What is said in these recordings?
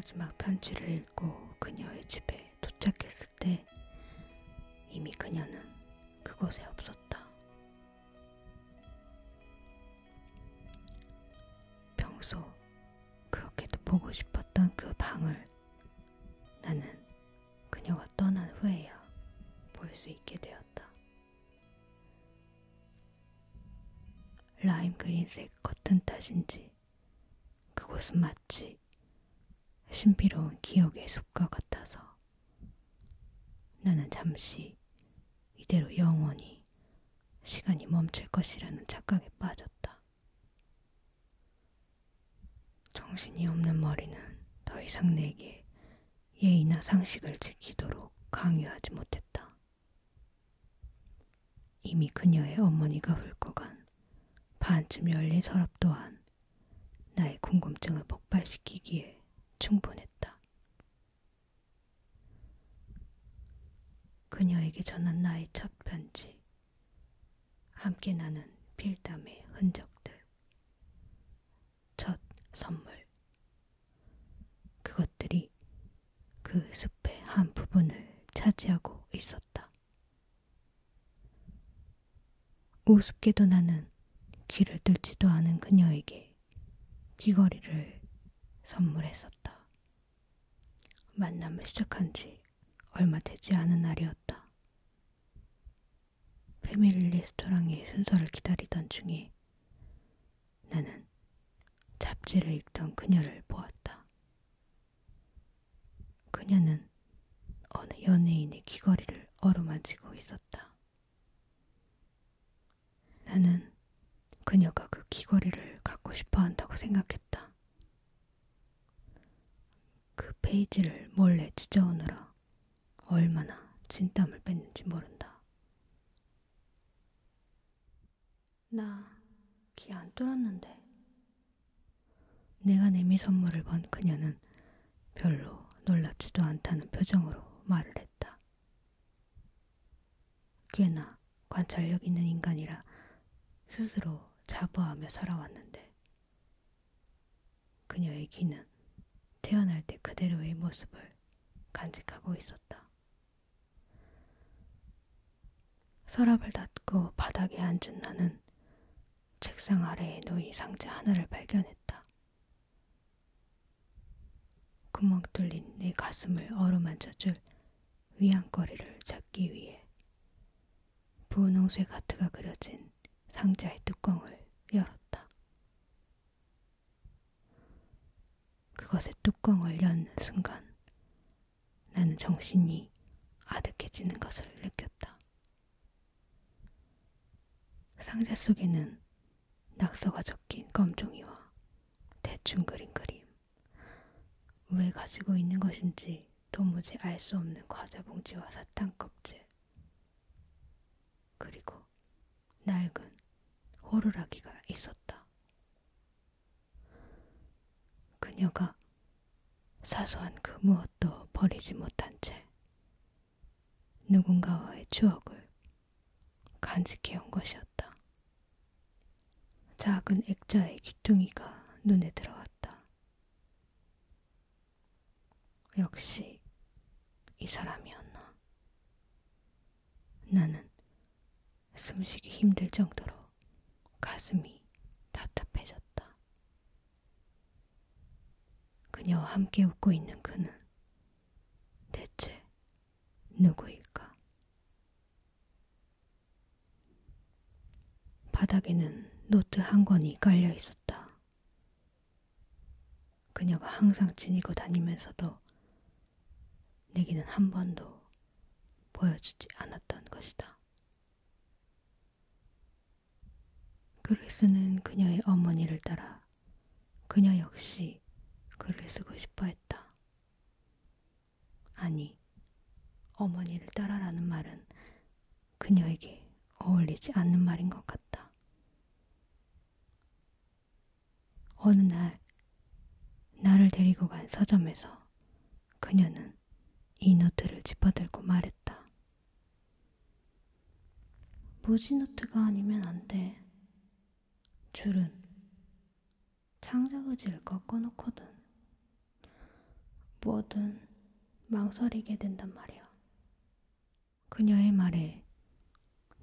마지막 편지를 읽고 그녀의 집에 도착했을 때 이미 그녀는 그곳에 없었다. 평소 그렇게도 보고 싶었던 그 방을 나는 그녀가 떠난 후에야 볼 수 있게 되었다. 라임 그린색 커튼 탓인지 그곳은 마치 신비로운 기억의 숲과 같아서 나는 잠시 이대로 영원히 시간이 멈출 것이라는 착각에 빠졌다. 정신이 없는 머리는 더 이상 내게 예의나 상식을 지키도록 강요하지 못했다. 이미 그녀의 어머니가 훑고간 반쯤 열린 서랍 또한 나의 궁금증을 폭발시키기에 충분했다. 그녀에게 전한 나의 첫 편지, 함께 나눈 필담의 흔적들, 첫 선물, 그것들이 그 숲의 한 부분을 차지하고 있었다. 우습게도 나는 귀를 뚫지도 않은 그녀에게 귀걸이를 선물했었다. 만남을 시작한 지 얼마 되지 않은 날이었다. 패밀리 레스토랑의 순서를 기다리던 중에 나는 잡지를 읽던 그녀를 보았다. 그녀는 어느 연예인의 귀걸이를 어루만지고 있었다. 나는 그녀가 그 귀걸이를 갖고 싶어 한다고 생각했다. 그 페이지를 몰래 찢어오느라 얼마나 진땀을 뺐는지 모른다. 나 귀 안 뚫었는데. 내가 내미 선물을 본 그녀는 별로 놀랍지도 않다는 표정으로 말을 했다. 꽤나 관찰력 있는 인간이라 스스로 자부하며 살아왔는데 그녀의 귀는 태어날 때 그대로의 모습을 간직하고 있었다. 서랍을 닫고 바닥에 앉은 나는 책상 아래에 놓인 상자 하나를 발견했다. 구멍 뚫린 내 가슴을 어루만져줄 위안거리를 찾기 위해 분홍색 하트가 그려진 상자의 뚜껑을 열었다. 그것의 뚜껑을 연 순간 나는 정신이 아득해지는 것을 느꼈다. 상자 속에는 낙서가 적힌 검종이와 대충 그린 그림, 왜 가지고 있는 것인지 도무지 알 수 없는 과자 봉지와 사탕 껍질, 그리고 낡은 호루라기가 있었다. 그녀가 사소한 그 무엇도 버리지 못한 채 누군가와의 추억을 간직해온 것이었다. 작은 액자의 귀퉁이가 눈에 들어왔다. 역시 이 사람이었나. 나는 숨쉬기 힘들 정도로 가슴이 답답해졌다. 그녀와 함께 웃고 있는 그는 대체 누구일까? 바닥에는 노트 한 권이 깔려 있었다. 그녀가 항상 지니고 다니면서도 내게는 한 번도 보여주지 않았던 것이다. 글을 쓰는 그녀의 어머니를 따라 그녀 역시 글을 쓰고 싶어 했다. 아니, 어머니를 따라라는 말은 그녀에게 어울리지 않는 말인 것 같다. 어느 날 나를 데리고 간 서점에서 그녀는 이 노트를 집어들고 말했다. 무지 노트가 아니면 안 돼. 줄은 창작 의지를 꺾어놓거든. 뭐든 망설이게 된단 말이야. 그녀의 말에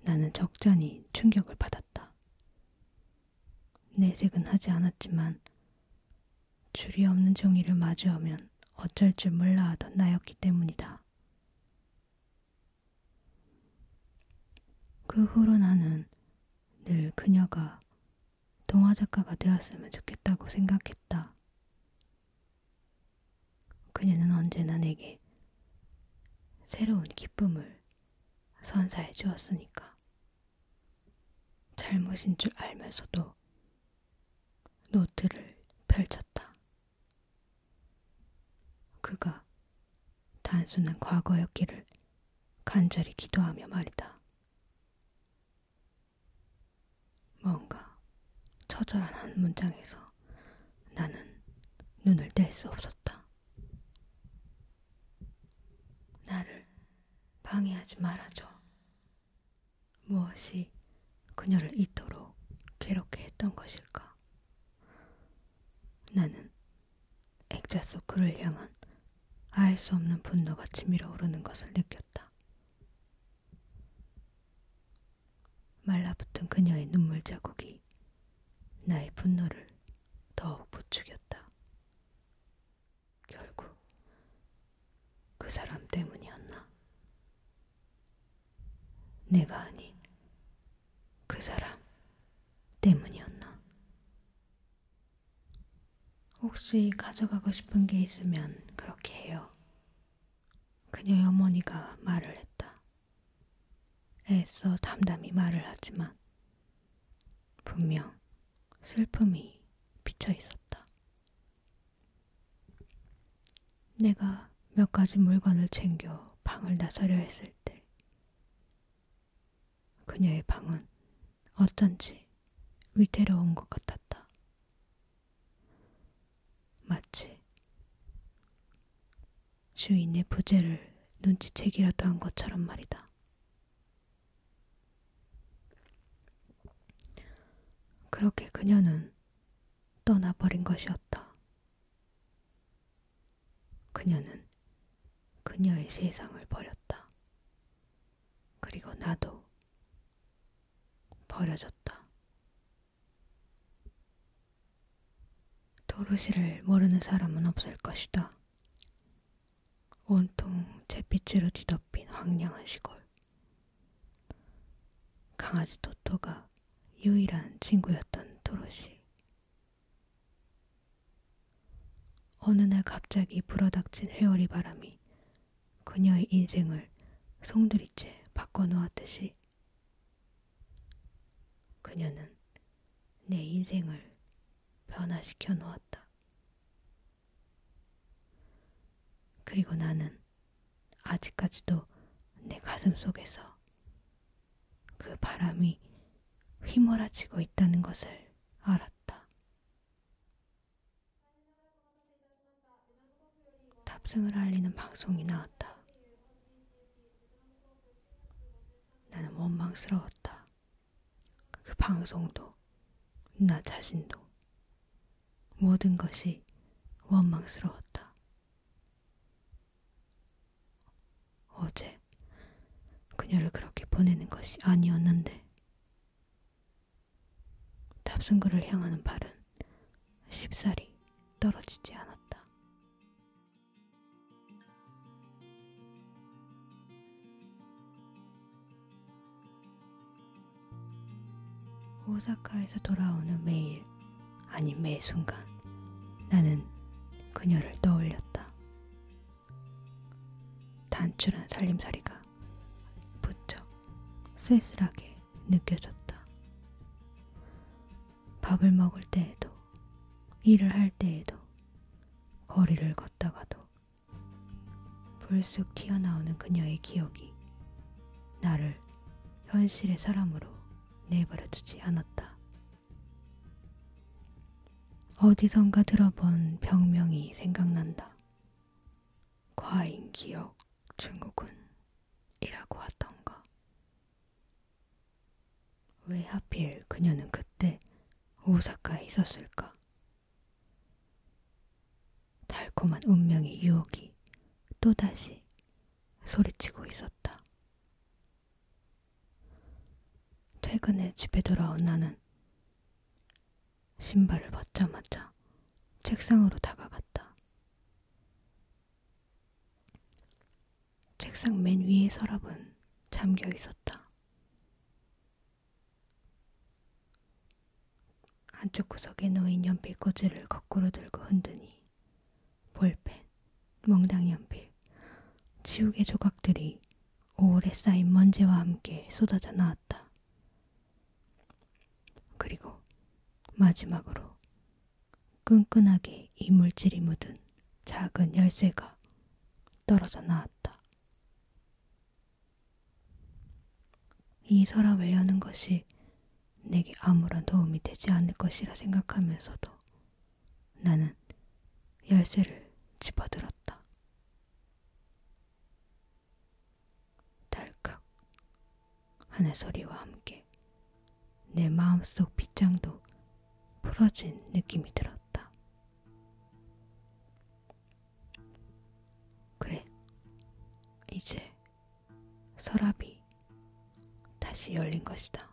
나는 적잖이 충격을 받았다. 내색은 하지 않았지만 줄이 없는 종이를 마주하면 어쩔 줄 몰라 하던 나였기 때문이다. 그 후로 나는 늘 그녀가 동화작가가 되었으면 좋겠다고 생각했다. 그녀는 언제나 내게 새로운 기쁨을 선사해 주었으니까. 잘못인 줄 알면서도 노트를 펼쳤다. 그가 단순한 과거였기를 간절히 기도하며 말이다. 뭔가 처절한 한 문장에서 나는 눈을 뗄 수 없었다. 나를 방해하지 말아줘. 무엇이 그녀를 이토록 괴롭게 했던 것일까? 나는 액자 속 그를 향한 알 수 없는 분노가 치밀어 오르는 것을 느꼈다. 말라붙은 그녀의 눈물 자국이 나의 분노를 더욱 부추겼다. 결국 그 사람 때문이었나? 내가 아닌 그 사람 때문이었나? 혹시 가져가고 싶은 게 있으면 그렇게 해요. 그녀의 어머니가 말을 했다. 애써 담담히 말을 하지만 분명 슬픔이 비쳐 있었다. 내가 몇 가지 물건을 챙겨 방을 나서려 했을 때 그녀의 방은 어쩐지 위태로운 것 같았다. 마치 주인의 부재를 눈치채기라도 한 것처럼 말이다. 그렇게 그녀는 떠나버린 것이었다. 그녀는 그녀의 세상을 버렸다. 그리고 나도 버려졌다. 도로시를 모르는 사람은 없을 것이다. 온통 잿빛으로 뒤덮인 황량한 시골. 강아지 토토가 유일한 친구였던 도로시. 어느 날 갑자기 불어닥친 회오리 바람이 그녀의 인생을 송두리째 바꿔놓았듯이 그녀는 내 인생을 변화시켜 놓았다. 그리고 나는 아직까지도 내 가슴 속에서 그 바람이 휘몰아치고 있다는 것을 알았다. 탑승을 알리는 방송이 나왔다. 나는 원망스러웠다. 그 방송도, 나 자신도, 모든 것이 원망스러웠다. 어제 그녀를 그렇게 보내는 것이 아니었는데 탑승구를 향하는 발은 쉽사리 떨어지지 않았다. 오사카에서 돌아오는 매일, 아니 매 순간 나는 그녀를 떠올렸다. 단출한 살림살이가 부쩍 쓸쓸하게 느껴졌다. 밥을 먹을 때에도, 일을 할 때에도, 거리를 걷다가도 불쑥 튀어나오는 그녀의 기억이 나를 현실의 사람으로 내버려두지 않았다. 어디선가 들어본 병명이 생각난다. 과잉 기억 증후군 이라고 하던가. 왜 하필 그녀는 그때 오사카에 있었을까? 달콤한 운명의 유혹이 또다시 소리치고 있었다. 퇴근해 집에 돌아온 나는 신발을 벗자마자 책상으로 다가갔다. 책상 맨 위의 서랍은 잠겨 있었다. 한쪽 구석에 놓인 연필 꽂이를 거꾸로 들고 흔드니 볼펜, 몽당 연필, 지우개 조각들이 오래 쌓인 먼지와 함께 쏟아져 나왔다. 그리고 마지막으로 끈끈하게 이물질이 묻은 작은 열쇠가 떨어져 나왔다. 이 서랍을 여는 것이 내게 아무런 도움이 되지 않을 것이라 생각하면서도 나는 열쇠를 집어들었다. 달칵 하는 소리와 함께 내 마음속 빗장도 풀어진 느낌이 들었다. 그래, 이제 서랍이 다시 열린 것이다.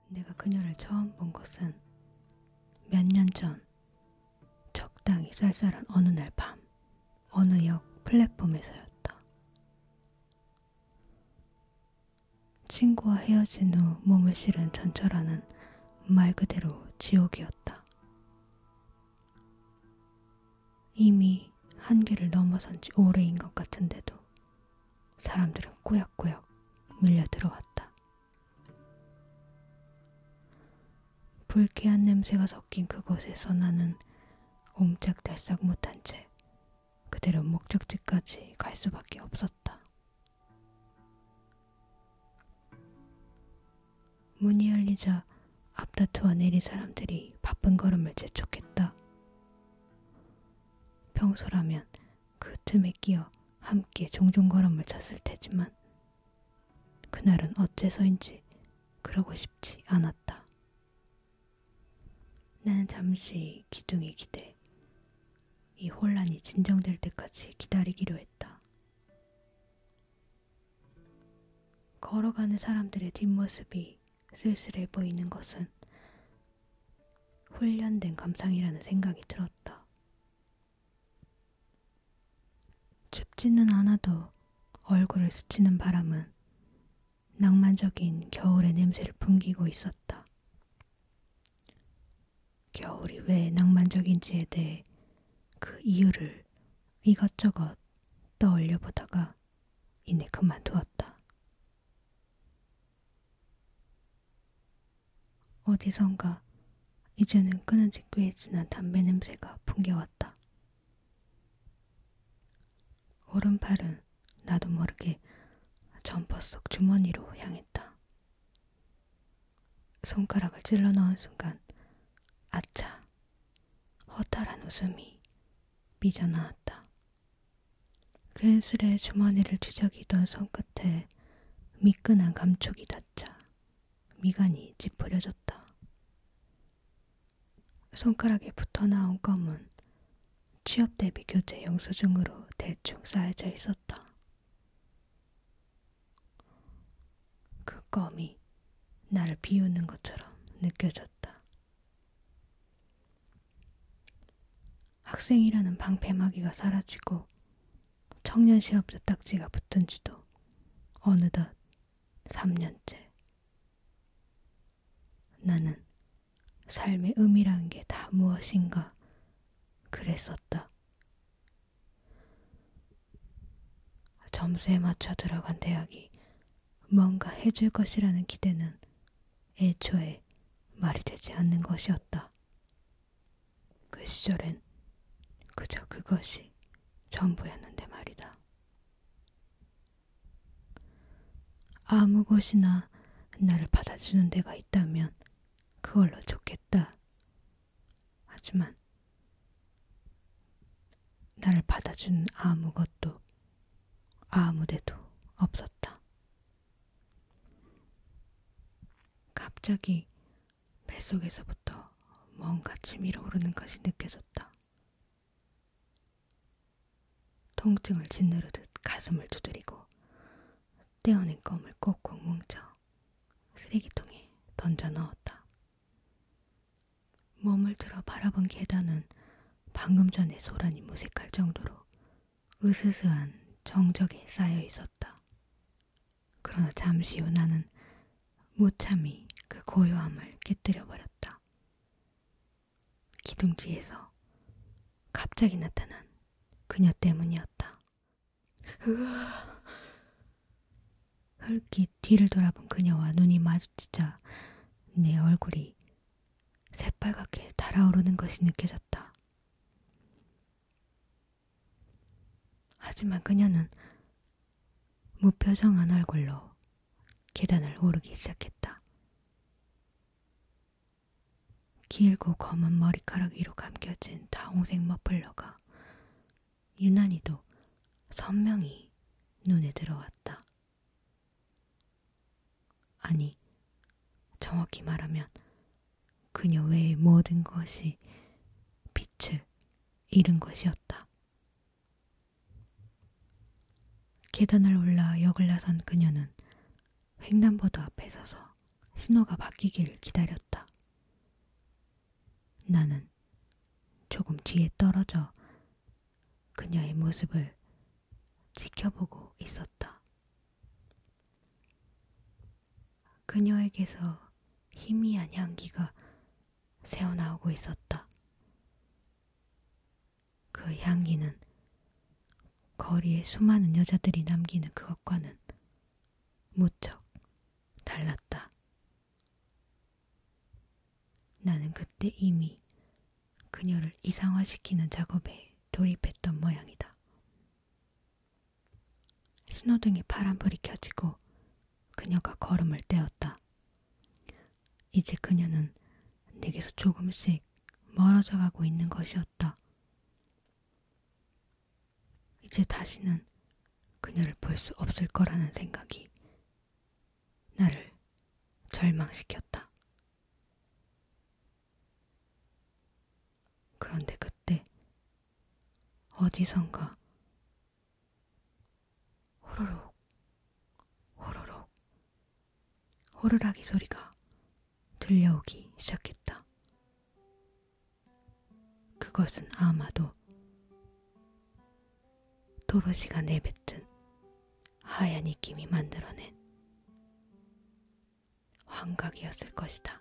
내가 그녀를 처음 본 것은 몇 년 전 적당히 쌀쌀한 어느 날 밤 어느 역 플랫폼에서였다. 친구와 헤어진 후 몸을 실은 전철안은 말 그대로 지옥이었다. 이미 한계를 넘어선 지 오래인 것 같은데도 사람들은 꾸역꾸역 밀려 들어왔다. 불쾌한 냄새가 섞인 그곳에서 나는 옴짝달싹 못한 채 그대로 목적지까지 갈 수밖에 없었다. 문이 열리자 앞다투어 내린 사람들이 바쁜 걸음을 재촉했다. 평소라면 그 틈에 끼어 함께 종종 걸음을 쳤을 테지만 그날은 어째서인지 그러고 싶지 않았다. 나는 잠시 기둥에 기대 이 혼란이 진정될 때까지 기다리기로 했다. 걸어가는 사람들의 뒷모습이 쓸쓸해 보이는 것은 훈련된 감상이라는 생각이 들었다. 춥지는 않아도 얼굴을 스치는 바람은 낭만적인 겨울의 냄새를 풍기고 있었다. 겨울이 왜 낭만적인지에 대해 그 이유를 이것저것 떠올려 보다가 이내 그만두었다. 어디선가 이제는 끊은 지 꽤 지난 담배 냄새가 풍겨왔다. 오른팔은 나도 모르게 점퍼 속 주머니로 향했다. 손가락을 찔러 넣은 순간 아차, 허탈한 웃음이 삐져나왔다. 괜스레 주머니를 뒤적이던 손끝에 미끈한 감촉이 닿자 미간이 찌푸려졌다. 손가락에 붙어 나온 껌은 취업 대비 교재 영수증으로 대충 쌓여져 있었다. 그 껌이 나를 비웃는 것처럼 느껴졌다. 학생이라는 방패막이가 사라지고 청년 실업자 딱지가 붙은 지도 어느덧 3년째. 나는 삶의 의미라는 게 다 무엇인가 그랬었다. 점수에 맞춰 들어간 대학이 뭔가 해줄 것이라는 기대는 애초에 말이 되지 않는 것이었다. 그 시절엔 그저 그것이 전부였는데 말이다. 아무 곳이나 나를 받아주는 데가 있다면 그걸로 좋겠다. 하지만 나를 받아주는 아무것도 아무데도 없었다. 갑자기 뱃속에서부터 뭔가 치밀어 오르는 것이 느껴졌다. 통증을 짓누르듯 가슴을 두드리고 떼어낸 껌을 꼭꼭 뭉쳐 쓰레기통에 던져 넣었다. 몸을 들어 바라본 계단은 방금 전에 소란이 무색할 정도로 으스스한 정적에 쌓여 있었다. 그러나 잠시 후 나는 무참히 그 고요함을 깨뜨려 버렸다. 기둥 뒤에서 갑자기 나타난 그녀 때문이었다. 으아! 흘낏 뒤를 돌아본 그녀와 눈이 마주치자 내 얼굴이 새빨갛게 달아오르는 것이 느껴졌다. 하지만 그녀는 무표정한 얼굴로 계단을 오르기 시작했다. 길고 검은 머리카락 위로 감겨진 다홍색 머플러가 유난히도 선명히 눈에 들어왔다. 아니, 정확히 말하면 그녀 외의 모든 것이 빛을 잃은 것이었다. 계단을 올라 역을 나선 그녀는 횡단보도 앞에 서서 신호가 바뀌기를 기다렸다. 나는 조금 뒤에 떨어져 그녀의 모습을 지켜보고 있었다. 그녀에게서 희미한 향기가 새어나오고 있었다. 그 향기는 거리에 수많은 여자들이 남기는 그것과는 무척 달랐다. 나는 그때 이미 그녀를 이상화시키는 작업에 돌입했던 모양이다. 신호등에 파란불이 켜지고 그녀가 걸음을 떼었다. 이제 그녀는 내게서 조금씩 멀어져 가고 있는 것이었다. 이제 다시는 그녀를 볼 수 없을 거라는 생각이 나를 절망시켰다. 그런데 그때 어디선가 호로록 호로록 호루라기 소리가 들려오기 시작했다. 그것은 아마도 도로시가 내뱉은 하얀 입김이 만들어낸 환각이었을 것이다.